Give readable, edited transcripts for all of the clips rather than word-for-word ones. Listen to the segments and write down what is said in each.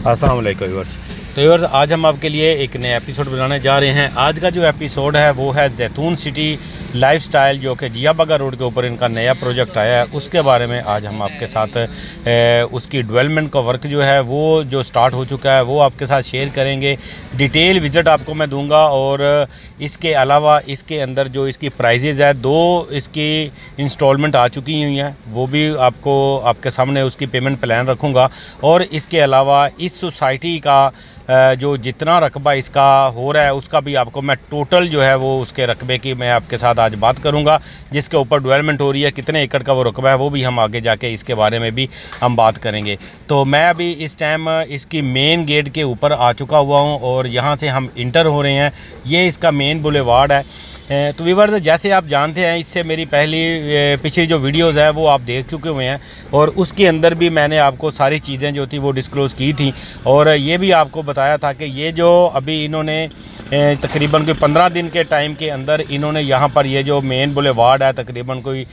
अस्सलाम वालेकुम व्यूअर्स। तो व्यूअर्स, आज हम आपके लिए एक नया एपिसोड बनाने जा रहे हैं। आज का जो एपिसोड है वो है जैतून सिटी लाइफस्टाइल, जो कि जिया बगा रोड के ऊपर इनका नया प्रोजेक्ट आया है। उसके बारे में आज हम आपके साथ उसकी डेवलपमेंट का वर्क जो है वो जो स्टार्ट हो चुका है वो आपके साथ शेयर करेंगे। डिटेल विज़िट आपको मैं दूंगा और इसके अलावा इसके अंदर जो इसकी प्राइजेज़ है, 2 इसकी इंस्टॉलमेंट आ चुकी हुई हैं, वो भी आपको आपके सामने उसकी पेमेंट प्लान रखूँगा। और इसके अलावा इस सोसाइटी का जो जितना रकबा इसका हो रहा है उसका भी आपको मैं टोटल जो है वो उसके रकबे की मैं आपके साथ आज बात करूंगा। जिसके ऊपर डेवलपमेंट हो रही है, कितने एकड़ का वो रकबा है, वो भी हम आगे जाके इसके बारे में भी हम बात करेंगे। तो मैं अभी इस टाइम इसकी मेन गेट के ऊपर आ चुका हुआ हूँ और यहाँ से हम इंटर हो रहे हैं। ये इसका मेन बुलेवार्ड है। तो व्यूअर्स, जैसे आप जानते हैं, इससे मेरी पिछली जो वीडियोज़ हैं वो आप देख चुके हुए हैं और उसके अंदर भी मैंने आपको सारी चीज़ें जो थी वो डिस्क्लोज़ की थी और ये भी आपको बताया था कि ये जो अभी इन्होंने तकरीबन कोई 15 दिन के टाइम के अंदर इन्होंने यहाँ पर ये जो मेन बुलेवार्ड है, तकरीबन कोई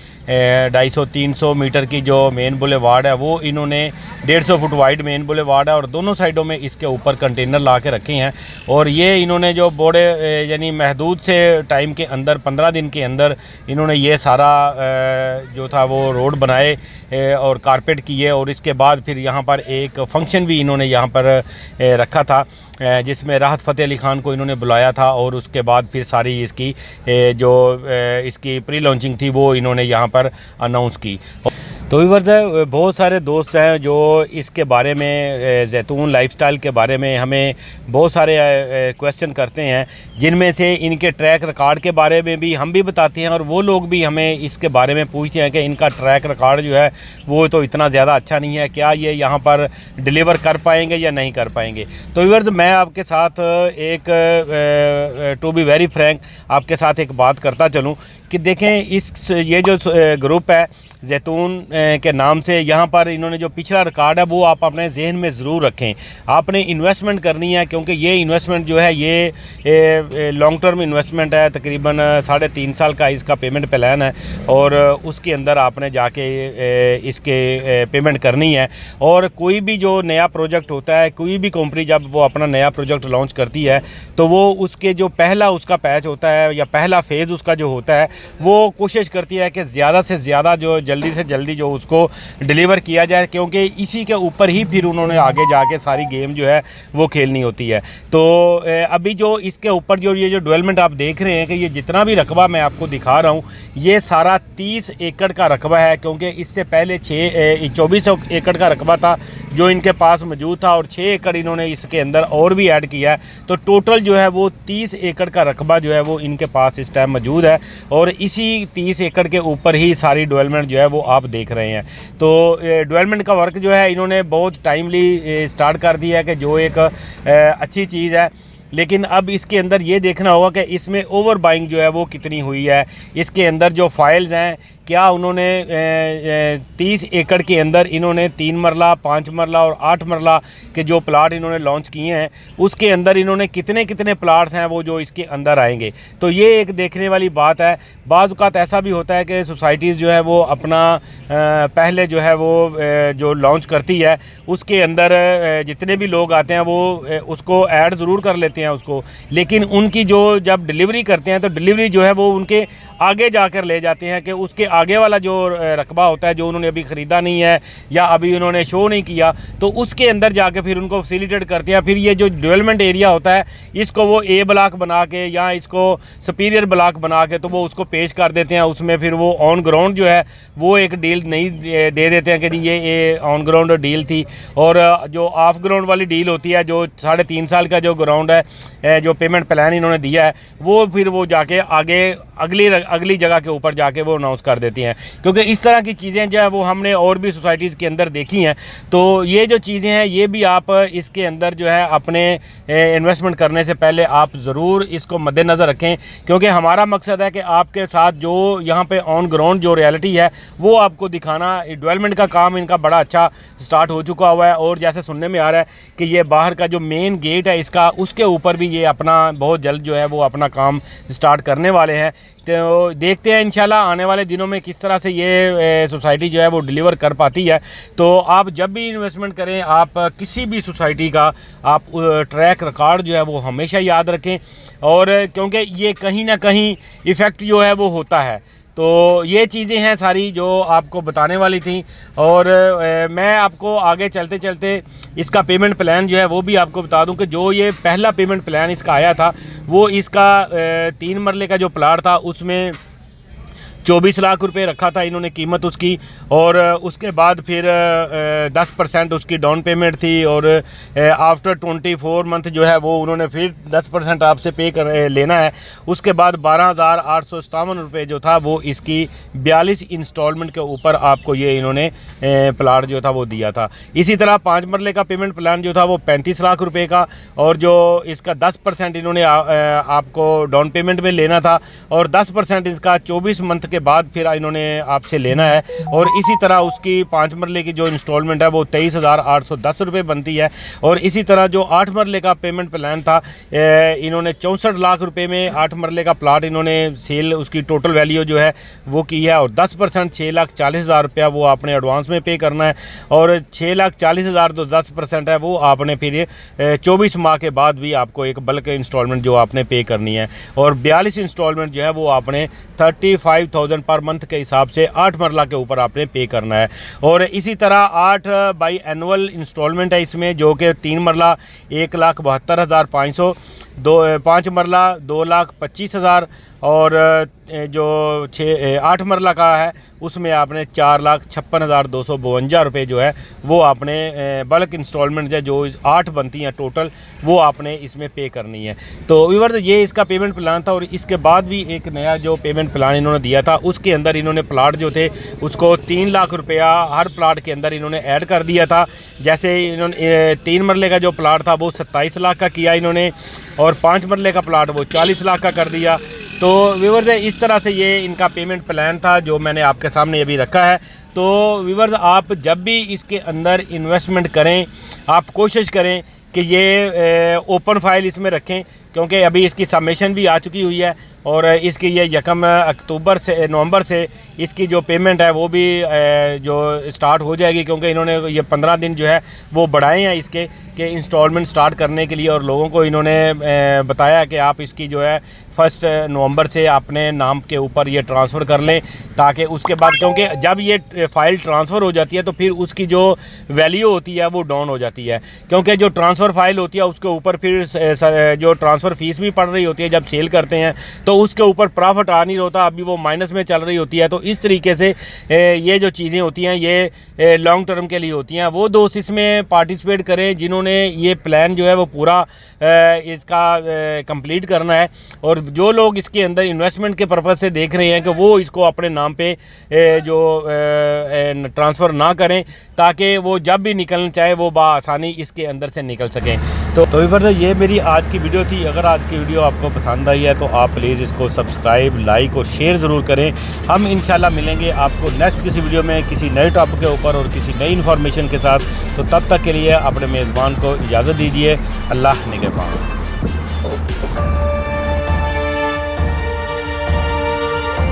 250-300 मीटर की जो मेन बुलेवार्ड है वो इन्होंने 150 फुट वाइड मेन बुलेवार्ड है और दोनों साइडों में इसके ऊपर कंटेनर ला के रखे हैं। और ये इन्होंने जो बड़े यानी महदूद से टाइम के अंदर 15 दिन के अंदर इन्होंने ये सारा जो था वो रोड बनाए और कारपेट किए। और इसके बाद फिर यहाँ पर एक फ़ंक्शन भी इन्होंने यहाँ पर रखा था जिसमें राहत फ़तेह अली ख़ान को इन्होंने बुलाया था और उसके बाद फिर सारी इसकी जो इसकी प्री लॉन्चिंग थी वो इन्होंने यहाँ पर अनाउंस की। तो व्यूअर्स, बहुत सारे दोस्त हैं जो इसके बारे में जैतून लाइफस्टाइल के बारे में हमें बहुत सारे क्वेश्चन करते हैं, जिनमें से इनके ट्रैक रिकॉर्ड के बारे में भी हम भी बताते हैं और वो लोग भी हमें इसके बारे में पूछते हैं कि इनका ट्रैक रिकॉर्ड जो है वो तो इतना ज़्यादा अच्छा नहीं है, क्या ये यहाँ पर डिलीवर कर पाएंगे या नहीं कर पाएंगे। तो व्यूअर्स, मैं आपके साथ एक टू बी वेरी फ्रैंक आपके साथ एक बात करता चलूँ कि देखें, ये जो ग्रुप है जैतून के नाम से, यहाँ पर इन्होंने जो पिछला रिकॉर्ड है वो आप अपने जहन में ज़रूर रखें। आपने इन्वेस्टमेंट करनी है क्योंकि ये इन्वेस्टमेंट जो है ये लॉन्ग टर्म इन्वेस्टमेंट है। तकरीबन 3.5 साल का इसका पेमेंट प्लान है और उसके अंदर आपने जाके इसके पेमेंट करनी है। और कोई भी जो नया प्रोजेक्ट होता है, कोई भी कंपनी जब वो अपना नया प्रोजेक्ट लॉन्च करती है तो वो उसके जो पहला उसका पैच होता है या पहला फेज़ उसका जो होता है वो कोशिश करती है कि ज़्यादा से ज़्यादा जो जल्दी से जल्दी जो उसको डिलीवर किया जाए, क्योंकि इसी के ऊपर ही फिर उन्होंने आगे जाके सारी गेम जो है वो खेलनी होती है। तो अभी जो इसके ऊपर जो ये जो डेवलपमेंट आप देख रहे हैं कि ये जितना भी रकबा मैं आपको दिखा रहा हूँ ये सारा 30 एकड़ का रकबा है, क्योंकि इससे पहले 24 एकड़ का रकबा था जो इनके पास मौजूद था और 6 एकड़ इन्होंने इसके अंदर और भी ऐड किया है। तो टोटल जो है वो 30 एकड़ का रकबा जो है वो इनके पास इस टाइम मौजूद है और इसी 30 एकड़ के ऊपर ही सारी डेवलपमेंट जो है वो आप देख रहे हैं। तो डेवलपमेंट का वर्क जो है इन्होंने बहुत टाइमली स्टार्ट कर दिया है कि जो एक अच्छी चीज़ है। लेकिन अब इसके अंदर ये देखना होगा कि इसमें ओवर बाइंग जो है वो कितनी हुई है। इसके अंदर जो फाइल्स हैं, क्या उन्होंने 30 एकड़ के अंदर इन्होंने 3 मरला, 5 मरला और 8 मरला के जो प्लाट इन्होंने लॉन्च किए हैं उसके अंदर इन्होंने कितने कितने प्लाट्स हैं वो जो इसके अंदर आएंगे। तो ये एक देखने वाली बात है। बाज़ औक़ात ऐसा भी होता है कि सोसाइटीज़ जो है वो अपना पहले जो है वो जो लॉन्च करती है उसके अंदर जितने भी लोग आते हैं वो उसको ऐड ज़रूर कर लेते हैं उसको, लेकिन उनकी जो जब डिलीवरी करते हैं तो डिलीवरी जो है वो उनके आगे जाकर ले जाते हैं कि उसके आगे वाला जो रकबा होता है जो उन्होंने अभी ख़रीदा नहीं है या अभी उन्होंने शो नहीं किया तो उसके अंदर जाके फिर उनको फैसिलिटेट करते हैं। फिर ये जो डेवलपमेंट एरिया होता है इसको वो ए ब्लॉक बना के या इसको सुपीरियर ब्लॉक बना के तो वो उसको पेश कर देते हैं। उसमें फिर वो ऑन ग्राउंड जो है वो एक डील नहीं दे देते हैं कि जी ये ऑन ग्राउंड डील थी, और जो ऑफ ग्राउंड वाली डील होती है जो 3.5 साल का जो ग्राउंड है जो पेमेंट प्लान इन्होंने दिया है वो फिर वो जाके आगे अगली जगह के ऊपर जाके वो अनाउंस कर देती हैं। क्योंकि इस तरह की चीज़ें जो है वो हमने और भी सोसाइटीज़ के अंदर देखी हैं। तो ये जो चीज़ें हैं ये भी आप इसके अंदर जो है अपने इन्वेस्टमेंट करने से पहले आप ज़रूर इसको मद्देनज़र रखें, क्योंकि हमारा मकसद है कि आपके साथ जो यहाँ पे ऑन ग्राउंड जो रियलिटी है वो आपको दिखाना। डेवलपमेंट का काम इनका बड़ा अच्छा स्टार्ट हो चुका हुआ है और जैसे सुनने में आ रहा है कि ये बाहर का जो मेन गेट है इसका उसके ऊपर भी ये अपना बहुत जल्द जो है वो अपना काम स्टार्ट करने वाले हैं, तो देखते हैं इंशाल्लाह आने वाले दिनों में किस तरह से ये सोसाइटी जो है वो डिलीवर कर पाती है। तो आप जब भी इन्वेस्टमेंट करें, आप किसी भी सोसाइटी का आप ट्रैक रिकॉर्ड जो है वो हमेशा याद रखें, और क्योंकि ये कहीं ना कहीं इफ़ेक्ट जो है वो होता है। तो ये चीज़ें हैं सारी जो आपको बताने वाली थी, और मैं आपको आगे चलते चलते इसका पेमेंट प्लान जो है वो भी आपको बता दूं कि जो ये पहला पेमेंट प्लान इसका आया था वो इसका 3 मरले का जो प्लाट था उसमें 24 लाख रुपए रखा था इन्होंने कीमत उसकी, और उसके बाद फिर 10% उसकी डाउन पेमेंट थी, और आफ्टर 24 मंथ जो है वो उन्होंने फिर 10% आपसे पे कर लेना है। उसके बाद 12,857 रुपये जो था वो इसकी 42 इंस्टॉलमेंट के ऊपर आपको ये इन्होंने प्लाट जो था वो दिया था। इसी तरह 5 मरले का पेमेंट प्लान जो था वो 35 लाख रुपये का, और जो इसका 10% इन्होंने आपको डाउन पेमेंट में लेना था, और 10% इसका 24 मंथ के बाद फिर इन्होंने आपसे लेना है। और इसी तरह उसकी 5 मरले की जो इंस्टॉलमेंट है वो 23,810 रुपये बनती है। और इसी तरह जो 8 मरले का पेमेंट प्लान था, इन्होंने 64 लाख रुपए में 8 मरले का प्लाट इन्होंने सेल उसकी टोटल वैल्यू जो है वो की है, और 10% 6,40,000 रुपया वो आपने एडवांस में पे करना है, और 6,40,000 तो 10% है वो आपने फिर 24 माह के बाद भी आपको एक बल्क इंस्टॉलमेंट जो आपने पे करनी है, और 42 इंस्टॉलमेंट जो है वो आपने 35,000 पर मंथ के हिसाब से 8 मरला के ऊपर आपने पे करना है। और इसी तरह 8 बाई एनुअल इंस्टॉलमेंट है इसमें, जो कि 3 मरला 1,72,500, 5 मरला 2,25,000, और जो 8 मरला का है उसमें आपने 4,56,252 रुपये जो है वो आपने बल्क इंस्टॉलमेंट है जो 8 बनती हैं टोटल, वो आपने इसमें पे करनी है। तो व्यूअर्स ये इसका पेमेंट प्लान था। और इसके बाद भी एक नया जो पेमेंट प्लान इन्होंने दिया था उसके अंदर इन्होंने प्लाट जो थे उसको 3 लाख रुपया हर प्लाट के अंदर इन्होंने ऐड कर दिया था। जैसे इन्होंने 3 मरले का जो प्लाट था वो 27 लाख का किया इन्होंने, और 5 मरले का प्लाट वो 40 लाख का कर दिया। तो व्यूअर्स इस तरह से ये इनका पेमेंट प्लान था जो मैंने आपके सामने अभी रखा है। तो व्यूअर्स आप जब भी इसके अंदर इन्वेस्टमेंट करें, आप कोशिश करें कि ये ओपन फाइल इसमें रखें, क्योंकि अभी इसकी सबमिशन भी आ चुकी हुई है, और इसकी ये 1 अक्टूबर से नवंबर से इसकी जो पेमेंट है वो भी जो स्टार्ट हो जाएगी, क्योंकि इन्होंने ये 15 दिन जो है वो बढ़ाए हैं इसके कि इंस्टॉलमेंट स्टार्ट करने के लिए, और लोगों को इन्होंने बताया कि आप इसकी जो है 1 नवंबर से अपने नाम के ऊपर ये ट्रांसफ़र कर लें, ताकि उसके बाद, क्योंकि जब ये फ़ाइल ट्रांसफ़र हो जाती है तो फिर उसकी जो वैल्यू होती है वो डाउन हो जाती है, क्योंकि जो ट्रांसफ़र फ़ाइल होती है उसके ऊपर फिर जो ट्रांसफ़र फ़ीस भी पड़ रही होती है जब सेल करते हैं, तो उसके ऊपर प्रॉफिट आ नहीं होता, अभी वो माइनस में चल रही होती है। तो इस तरीके से ये जो चीज़ें होती हैं ये लॉन्ग टर्म के लिए होती हैं। वो दोस्त इसमें पार्टिसिपेट करें जिन्होंने ये प्लान जो है वो पूरा इसका कंप्लीट करना है, और जो लोग इसके अंदर इन्वेस्टमेंट के पर्पज़ से देख रहे हैं कि वो इसको अपने नाम पे जो ट्रांसफ़र ना करें, ताकि वो जब भी निकलना चाहे वो बआसानी इसके अंदर से निकल सकें। तो व्यूअर्स ये मेरी आज की वीडियो थी। अगर आज की वीडियो आपको पसंद आई है तो आप प्लीज़ इसको सब्सक्राइब, लाइक और शेयर ज़रूर करें। हम इंशाल्लाह मिलेंगे आपको नेक्स्ट किसी वीडियो में किसी नए टॉपिक के ऊपर और किसी नई इन्फॉर्मेशन के साथ। तो तब तक के लिए अपने मेज़बान को इजाज़त दीजिए। अल्लाह निगहबान।